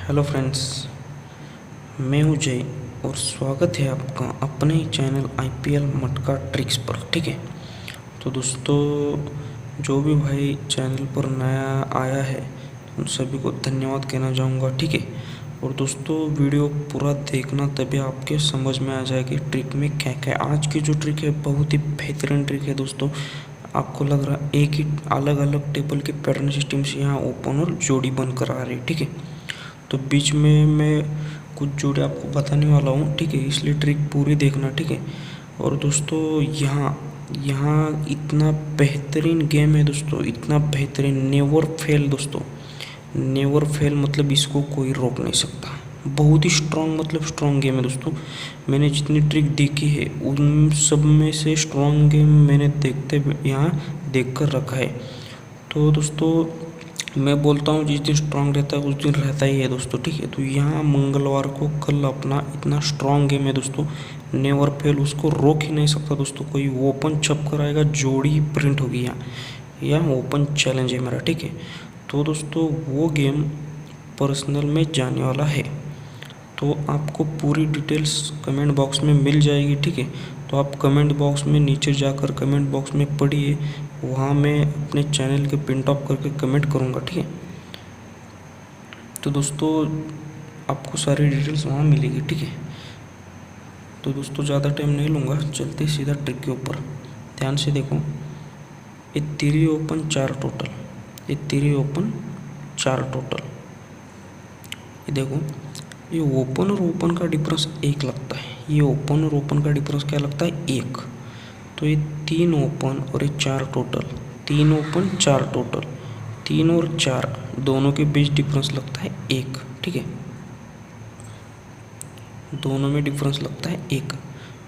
Hello friends, मैं हूँ जय और स्वागत है आपका अपने ही चैनल आईपीएल मटका ट्रिक्स पर। ठीक है, तो दोस्तों जो भी भाई चैनल पर नया आया है उन सभी को धन्यवाद कहना चाहूँगा। ठीक है, और दोस्तों वीडियो पूरा देखना, तभी आपके समझ में आ जाएगी ट्रिक में क्या क्या है। आज की जो ट्रिक है बहुत ही बेहतरीन ट्रिक है दोस्तों। आपको लग रहा है एक ही अलग अलग टेबल के पैटर्न सिस्टम से यहाँ ओपन और जोड़ी बन कर आ रही है। ठीक है, तो बीच में मैं कुछ जोड़े आपको बताने वाला हूँ। ठीक है, इसलिए ट्रिक पूरी देखना। ठीक है, और दोस्तों यहाँ यहाँ इतना बेहतरीन गेम है दोस्तों, इतना बेहतरीन, नेवर फेल दोस्तों। नेवर फेल मतलब इसको कोई रोक नहीं सकता। बहुत ही स्ट्रॉन्ग, मतलब स्ट्रॉन्ग गेम है दोस्तों। मैंने जितनी ट्रिक देखी है उन सब में से स्ट्रॉन्ग गेम मैंने यहाँ देख कर रखा है। तो दोस्तों मैं बोलता हूँ जिस दिन स्ट्रांग रहता है उस दिन रहता ही है दोस्तों। ठीक है, तो यहाँ मंगलवार को कल अपना इतना स्ट्रांग गेम है दोस्तों, नेवर फेल, उसको रोक ही नहीं सकता दोस्तों कोई। ओपन छप कर आएगा, जोड़ी ही प्रिंट होगी यहाँ ओपन चैलेंज है मेरा। ठीक है, तो दोस्तों वो गेम पर्सनल में जाने वाला है, तो आपको पूरी डिटेल्स कमेंट बॉक्स में मिल जाएगी। ठीक है, तो आप कमेंट बॉक्स में नीचे जाकर कमेंट बॉक्स में पढ़िए, वहाँ मैं अपने चैनल के पिन टॉप करके कमेंट करूँगा। ठीक है, तो दोस्तों आपको सारी डिटेल्स वहाँ मिलेगी। ठीक है, तो दोस्तों ज़्यादा टाइम नहीं लूँगा, चलते सीधा ट्रिक के ऊपर। ध्यान से देखो, ये तीरी ओपन 4 टोटल, ये तीरी ओपन 4 टोटल। ये देखो, ये ओपन और ओपन का डिफरेंस 1 लगता है। ये ओपन और ओपन का डिफरेंस क्या लगता है? 1। तो ये 3 ओपन और ये 4 टोटल, 3 ओपन 4 टोटल, 3 और 4 दोनों के बीच डिफरेंस लगता है 1। ठीक है, दोनों में डिफरेंस लगता है 1।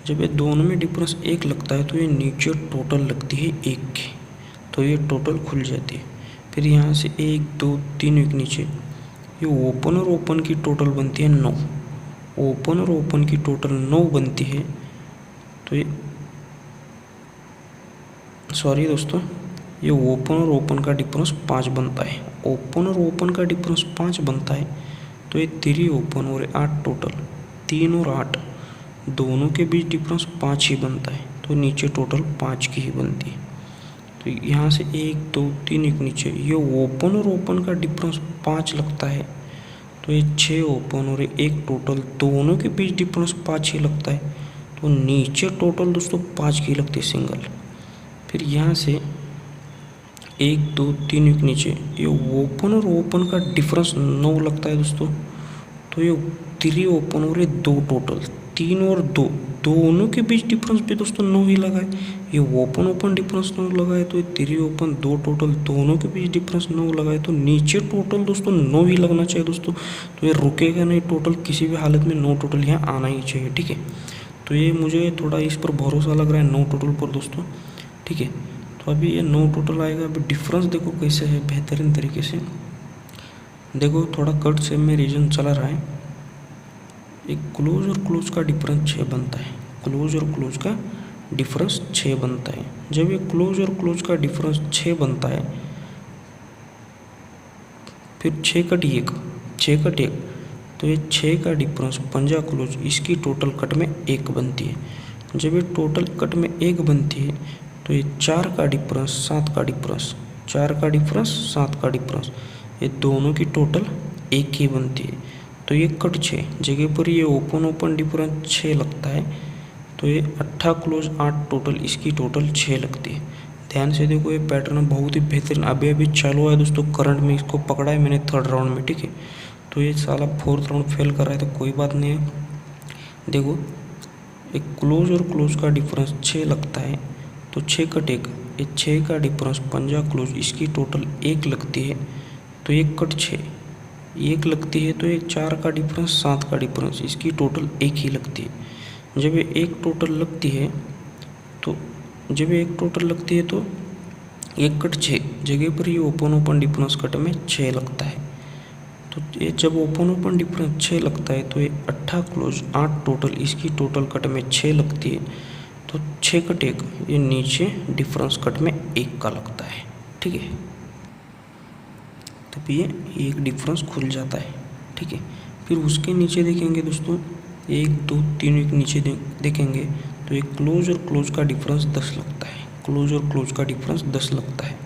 जब ये दोनों में डिफरेंस 1 लगता है तो ये नीचे टोटल लगती है 1 की, तो ये टोटल खुल जाती है। फिर यहाँ से 1 2 3 एक नीचे, ये ओपन और ओपन की टोटल बनती है 9। ओपन और ओपन की टोटल 9 बनती है, तो ये सॉरी दोस्तों, ये ओपन और ओपन का डिफरेंस 5 बनता है। ओपन और ओपन का डिफरेंस 5 बनता है, तो ये 3 ओपन और 8 टोटल, 3 और 8 दोनों के बीच डिफरेंस 5 ही बनता है, तो नीचे टोटल 5 की ही बनती है। तो यहाँ से 1 2 3 एक नीचे, ये ओपन और ओपन का डिफरेंस 5 लगता है, तो ये 6 ओपन और 1 टोटल दोनों के बीच डिफरेंस 5 ही लगता है, तो नीचे टोटल दोस्तों 5 की लगती है सिंगल। फिर यहाँ से 1 2 3 एक नीचे, ये ओपन और ओपन का डिफरेंस 9 लगता है दोस्तों, तो ये 3 ओपन और ये 2 टोटल, 3 और 2 दोनों के बीच डिफरेंस भी दोस्तों 9 ही लगा है। ये ओपन ओपन डिफरेंस 9 लगा है, तो ये 3 ओपन 2 टोटल दोनों के बीच डिफरेंस 9 लगा है, तो नीचे टोटल दोस्तों 9 ही लगना चाहिए दोस्तों। तो ये रुकेगा नहीं, टोटल किसी भी हालत में 9 टोटल यहाँ आना ही चाहिए। ठीक है, तो ये मुझे थोड़ा इस पर भरोसा लग रहा है 9 टोटल पर दोस्तों। ठीक है, तो अभी ये 9 टोटल आएगा। अभी डिफरेंस देखो कैसे है बेहतरीन तरीके से। देखो थोड़ा कट से में रीजन चला रहा है। एक क्लोज और क्लोज का डिफरेंस 6 बनता है, क्लोज और क्लोज का डिफरेंस 6 बनता है। जब ये क्लोज और क्लोज का डिफरेंस 6 बनता है, फिर 6 कट 1, 6 कट 1, तो ये 6 का डिफरेंस पंजा क्लोज, इसकी टोटल कट में 1 बनती है। जब ये टोटल कट में 1 बनती है, तो ये 4 का डिफरेंस 7 का डिफरेंस, 4 का डिफरेंस 7 का डिफरेंस, ये दोनों की टोटल 1 ही बनती है। तो ये कट 6 जगह पर ये ओपन ओपन डिफरेंस 6 लगता है, तो ये 8 क्लोज 8 टोटल, इसकी टोटल 6 लगती है। ध्यान से देखो, ये पैटर्न बहुत ही बेहतरीन अभी अभी चालू है दोस्तों। करंट में इसको पकड़ा है मैंने 3rd राउंड में। ठीक है, तो ये साला 4th राउंड फेल कर रहा है, तो कोई बात नहीं है। देखो, एक क्लोज और क्लोज का डिफरेंस 6 लगता है, तो 6 कट 1, ये 6 का डिफरेंस पंजा क्लोज, इसकी टोटल 1 लगती है, तो 1 कट 6 1 लगती है, तो ये 4 का डिफरेंस 7 का डिफरेंस, इसकी टोटल 1 ही लगती है। जब ये 1 टोटल लगती है, तो जब ये 1 टोटल लगती है तो 1 कट 6 जगह पर ये ओपन ओपन डिफरेंस कट में 6 लगता है। तो ये जब ओपन ओपन डिफरेंस 6 लगता है, तो ये 8 क्लोज 8 टोटल, इसकी टोटल कट में 6 लगती है, तो 6 कट 1, ये नीचे डिफरेंस कट में 1 का लगता है। ठीक है, तब ये एक डिफरेंस खुल जाता है। ठीक है। फिर उसके नीचे देखेंगे दोस्तों 1 2 3 एक नीचे देखेंगे तो एक क्लोज और क्लोज का डिफरेंस 10 लगता है। क्लोज और क्लोज का डिफरेंस 10 लगता है।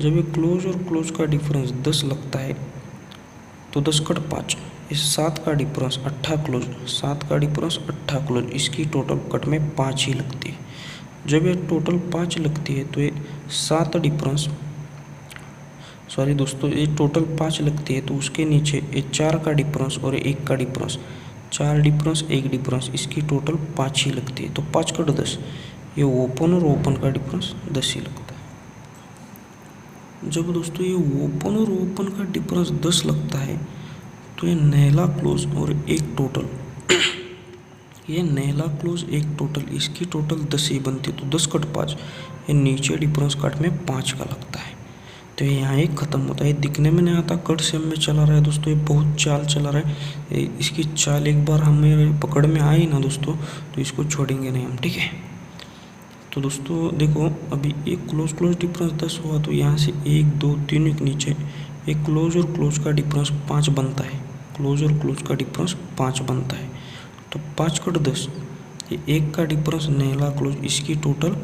जब ये क्लोज और क्लोज का डिफरेंस 10 लगता है तो 10 कट 5, इस 7 का डिफरेंस 8 क्लोज, 7 का डिफरेंस 8 क्लोज, इसकी टोटल कट में 5 ही लगती है। जब ये टोटल 5 लगती है तो ये 7 डिफरेंस सॉरी दोस्तों ये टोटल 5 लगती है तो उसके नीचे ये 4 का डिफरेंस और 1 का डिफरेंस, 4 डिफरेंस 1 डिफरेंस, इसकी टोटल 5 ही लगती है। तो 5 कट 10, ये ओपन और ओपन का डिफरेंस 10 ही लगता है। जब दोस्तों ये ओपन और ओपन का डिफरेंस 10 लगता है तो ये नैला क्लोज और एक टोटल ये नैला क्लोज एक टोटल, इसकी टोटल 10 ही बनती है। तो 10 कट 5, ये नीचे डिफरेंस कट में 5 का लगता है। तो ये यहाँ एक ख़त्म होता है। दिखने में नहीं आता, कट सेम में चला रहा है दोस्तों, ये बहुत चाल चला रहा है। इसकी चाल एक बार हमें पकड़ में आई ना दोस्तों तो इसको छोड़ेंगे नहीं हम, ठीक है। तो दोस्तों देखो अभी एक क्लोज डिफरेंस 10 हुआ तो यहाँ से 1 2 3 एक नीचे एक क्लोज और क्लोज का डिफरेंस 5 बनता है। क्लोज और क्लोज का डिफरेंस 5 बनता है। तो 5 कट 10, ये 1 का डिफरेंस नैला क्लोज, इसकी टोटल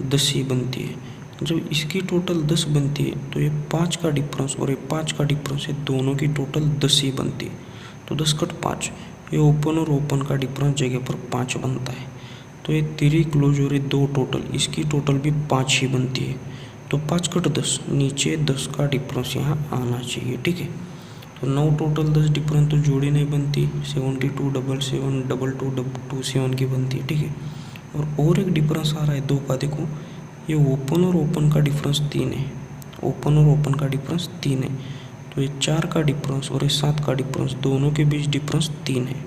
10 ही बनती है। जब इसकी टोटल 10 बनती है तो ये 5 का डिफरेंस और ये 5 का डिफरेंस है, दोनों की टोटल 10 ही बनती है। तो 10 कट 5, ये ओपन और ओपन का डिफरेंस जगह पर 5 बनता है। तो ये 3 क्लोज और ये 2 टोटल, इसकी टोटल भी 5 ही बनती है। तो 5 कट 10, नीचे 10 का डिफरेंस यहाँ आना चाहिए, ठीक है। तो 9 टोटल 10 डिफरेंस तो जोड़ी नहीं बनती, 72 77 22 27 की बनती है, ठीक है। और एक डिफरेंस आ रहा है 2 का, देखो ये ओपन और ओपन का डिफरेंस 3 है। ओपन और ओपन का डिफरेंस 3 है। तो ये 4 का डिफरेंस और ये 7 का डिफरेंस, दोनों के बीच डिफरेंस 3 है।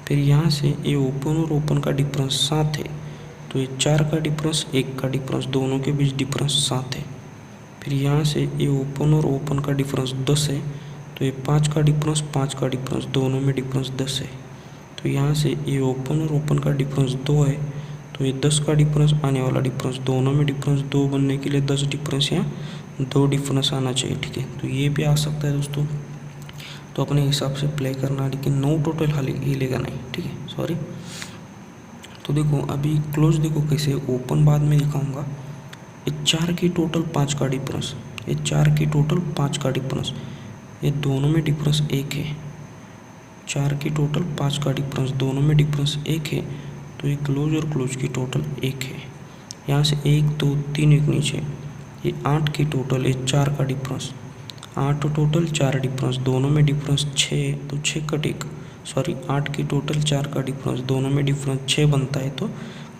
फिर यहाँ से ये ओपन और ओपन का डिफरेंस 7 है। तो ये 4 का डिफरेंस 1 का डिफरेंस, दोनों के बीच डिफरेंस 7 है। फिर यहाँ से ये ओपन और ओपन का डिफरेंस 10 है। तो ये 5 का डिफरेंस 5 का डिफरेंस, दोनों में डिफरेंस 10 है। तो यहाँ से ये ओपन और ओपन का डिफरेंस 2 है। तो ये 10 का डिफरेंस आने वाला डिफरेंस, दोनों में डिफरेंस 2 बनने के लिए 10 डिफरेंस यहाँ 2 डिफरेंस आना चाहिए, ठीक है। तो ये भी आ सकता है दोस्तों, तो अपने हिसाब से प्ले करना, लेकिन 9 टोटल हिलेगा नहीं, ठीक है, सॉरी। तो देखो अभी क्लोज देखो कैसे, ओपन बाद में दिखाऊंगा। ये 4 की टोटल 5 का डिफरेंस, ये 4 की टोटल 5 का डिफरेंस, ये दोनों में डिफरेंस 1 है। 4 की टोटल 5 का डिफरेंस, दोनों में डिफरेंस 1 है। तो ये क्लोज और क्लोज की टोटल 1 है। यहाँ से 1 2 3 एक नीचे, ये 8 की टोटल, ये 4 का डिफरेंस, 8 टोटल 4 डिफरेंस, दोनों में डिफरेंस 6, तो 6 कट 1 सॉरी 8 की टोटल 4 का डिफरेंस, दोनों में डिफरेंस 6 बनता है। तो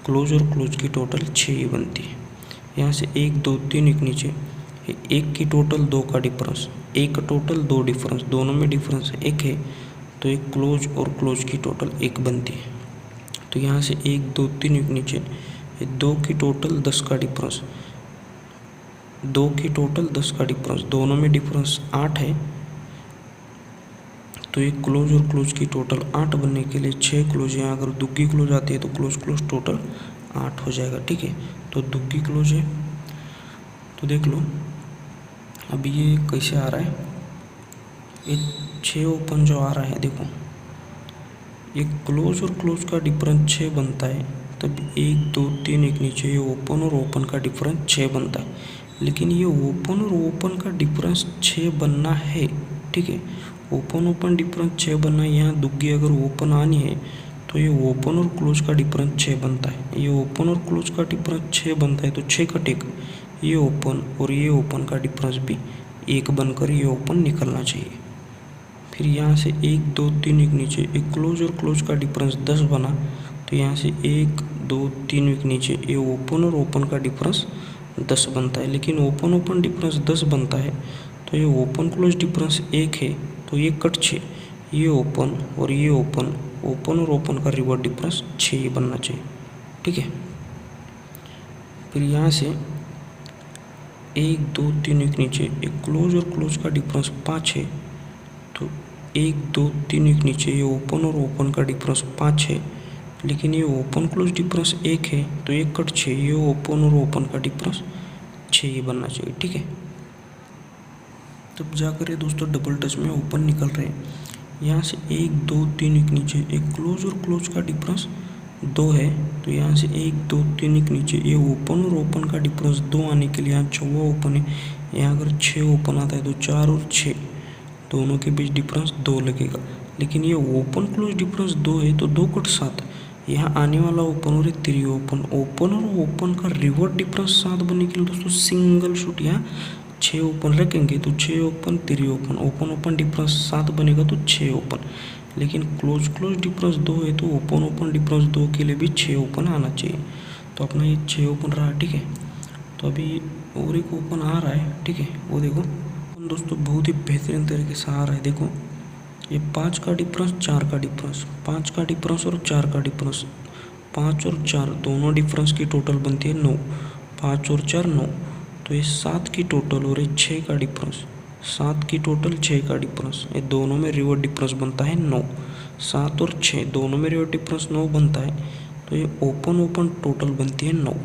क्लोज और क्लोज की टोटल 6 ही बनती है। यहाँ से 1 2 3 एक नीचे, ये 1 की टोटल 2 का डिफरेंस, 1 टोटल 2 डिफरेंस, दोनों में डिफरेंस 1 है। तो एक क्लोज और क्लोज की टोटल 1 बनती है। तो यहाँ से 1 2 3 एक नीचे, ये 2 की टोटल 10 का डिफरेंस, 2 की टोटल 10 का डिफरेंस, दोनों में डिफरेंस 8 है। तो एक क्लोज और क्लोज की टोटल 8 बनने के लिए 6 क्लोज, यहाँ अगर दुग्गी क्लोज आती है तो क्लोज क्लोज टोटल 8 हो जाएगा, ठीक है। तो दुग्गी क्लोज है, तो देख लो अभी ये कैसे आ रहा है। ये 6 ओपन जो आ रहा है, देखो ये क्लोज और क्लोज का डिफरेंस 6 बनता है, तब 1 2 3 एक नीचे ये ओपन और ओपन का डिफरेंस 6 बनता है। लेकिन ये ओपन और ओपन का डिफरेंस 6 बनना है, ठीक है। ओपन ओपन डिफरेंस 6 बनना है। यहाँ दुग्गी अगर ओपन आनी है तो ये ओपन और क्लोज का डिफरेंस 6 बनता है। ये ओपन और क्लोज का डिफरेंस 6 बनता है, तो 6 कट 1, ये ओपन और ये ओपन का डिफरेंस भी 1 बनकर ये ओपन निकलना चाहिए। फिर यहाँ से 1 2 3 एक नीचे, एक क्लोज और क्लोज का डिफरेंस 10 बना। तो यहाँ से 1 2 3 एक नीचे, ये ओपन और ओपन का डिफरेंस 10 बनता है। लेकिन ओपन ओपन डिफरेंस 10 बनता है, तो ये ओपन क्लोज डिफरेंस 1 है। तो ये कट 6, ये ओपन और ये ओपन, ओपन और ओपन का रिवर्स डिफरेंस 6 ही बनना चाहिए, ठीक है। फिर यहाँ से 1 2 3 एक नीचे, एक क्लोज और क्लोज का डिफरेंस 5 है। तो 1 2 3 एक नीचे, ये ओपन और ओपन का डिफरेंस 5 है। लेकिन ये ओपन क्लोज डिफरेंस 1 है, तो 1 कट 6, ये ओपन और ओपन का डिफरेंस 6 ही बनना चाहिए, ठीक है। तब जाकर ये दोस्तों डबल टच में ओपन निकल रहे हैं। यहाँ से 1 2 3 एक नीचे, एक क्लोज और क्लोज का डिफरेंस 2 है, तो यहाँ से 1 2 3 एक नीचे, ये ओपन और ओपन का डिफरेंस 2 आने के लिए यहाँ 6वां ओपन है, यहाँ अगर 6 ओपन आता है तो 4 और 6 दोनों के बीच डिफरेंस 2 लगेगा। लेकिन ये ओपन क्लोज डिफरेंस 2 है तो 2 कट 7, यहाँ आने वाला ओपन और 3 ओपन, ओपन और ओपन का रिवर्स डिफरेंस 7 बनने के लिए दोस्तों सिंगल शूट यहाँ 6 ओपन रखेंगे तो 6 open 3 open, open open difference 7 बनेगा तो 6 ओपन। लेकिन क्लोज क्लोज डिफरेंस 2 है तो ओपन ओपन डिफरेंस 2 के लिए भी 6 ओपन आना चाहिए। तो अपना ये 6 ओपन रहा, ठीक है। तो अभी और एक ओपन आ रहा है, ठीक है, वो देखो दोस्तों बहुत ही बेहतरीन तरीके से आ रहा है। देखो ये 5 का डिफरेंस 4 का डिफरेंस, 5 का डिफरेंस और 4 का डिफरेंस, 5 और 4 दोनों डिफरेंस की टोटल बनती है 9, 5 और 4 9, तो ये 7 की टोटल और ये 6 का डिफरेंस, 7 की टोटल 6 का डिफरेंस, ये दोनों में रिवर्स डिफरेंस बनता है 9, 7 और 6 दोनों में रिवर्स डिफरेंस 9 बनता है, तो ये ओपन ओपन टोटल बनती है 9।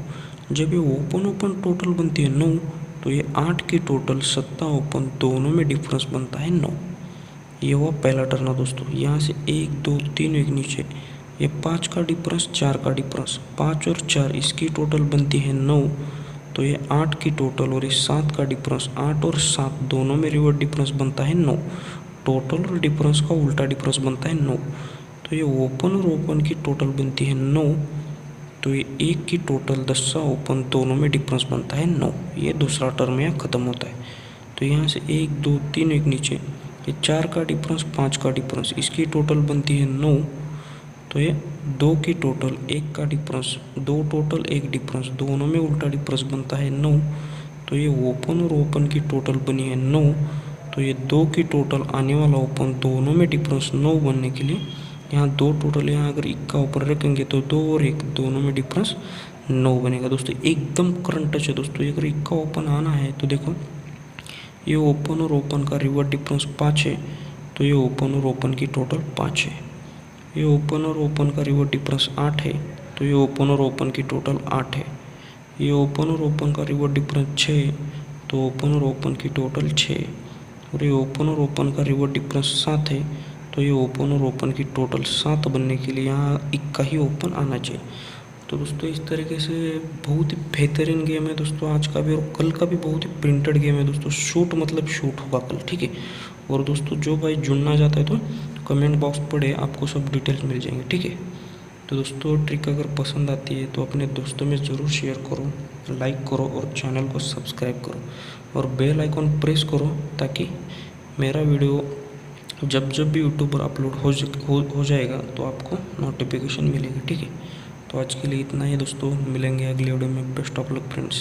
जब ये ओपन ओपन टोटल बनती है 9 तो ये 8 की टोटल 7 ओपन दोनों में डिफरेंस बनता है 9। ये हुआ पहला टर्न है दोस्तों। यहाँ से 1 2 3 एक नीचे, ये 5 का डिफरेंस 4 का डिफरेंस, 5 और 4 इसकी टोटल बनती है 9, तो ये 8 की टोटल और ये 7 का डिफरेंस, 8 और 7 दोनों में रिवर्स डिफरेंस बनता है 9, टोटल और डिफरेंस का उल्टा डिफरेंस बनता है 9, तो ये ओपन और ओपन की टोटल बनती है 9, तो ये 1 की टोटल 10 ओपन दोनों में डिफरेंस बनता है 9। ये दूसरा टर्म यहाँ ख़त्म होता है। तो यहाँ से 1 2 3 एक नीचे, ये 4 का डिफरेंस 5 का डिफरेंस, इसकी टोटल बनती है 9, तो ये 2 की टोटल 1 का डिफरेंस, 2 टोटल 1 डिफरेंस दोनों में उल्टा डिफरेंस बनता है 9, तो ये ओपन और ओपन की टोटल बनी है 9, तो ये 2 की टोटल आने वाला ओपन दोनों में डिफरेंस 9 बनने के लिए यहाँ 2 टोटल, यहाँ अगर 1 का ऊपर रखेंगे तो 2 और 1 दोनों में डिफरेंस 9 बनेगा। दोस्तों एकदम करंट टच है दोस्तों, अगर 1 का ओपन आना है तो देखो ये ओपन और ओपन का रिवर्स डिफरेंस 5 है, तो ये ओपन और ओपन की टोटल 5 है। ये ओपन और ओपन का रिवर्स डिफरेंस 8 है, तो ये ओपन और ओपन की टोटल 8 है। ये ओपन और ओपन का रिवर्स डिफरेंस 6 है, तो ओपन और ओपन की टोटल 6 है। और ये ओपन और ओपन का रिवर्स डिफरेंस 7 है, तो ये ओपन और ओपन की टोटल 7 बनने के लिए यहाँ 1 का ही ओपन आना चाहिए। तो दोस्तों इस तरीके से बहुत ही बेहतरीन गेम है दोस्तों आज का भी, और कल का भी बहुत ही प्रिंटेड गेम है दोस्तों। शूट मतलब शूट होगा कल, ठीक है। और दोस्तों जो भाई जुड़ना चाहता है तो कमेंट बॉक्स पढ़े, आपको सब डिटेल्स मिल जाएंगे, ठीक है। तो दोस्तों ट्रिक अगर पसंद आती है तो अपने दोस्तों में ज़रूर शेयर करो, लाइक करो और चैनल को सब्सक्राइब करो और बेल आइकॉन प्रेस करो, ताकि मेरा वीडियो जब जब भी यूट्यूब पर अपलोड हो जाएगा तो आपको नोटिफिकेशन मिलेगी, ठीक है। तो आज के लिए इतना ही दोस्तों, मिलेंगे अगले वीडियो में। Best of luck friends.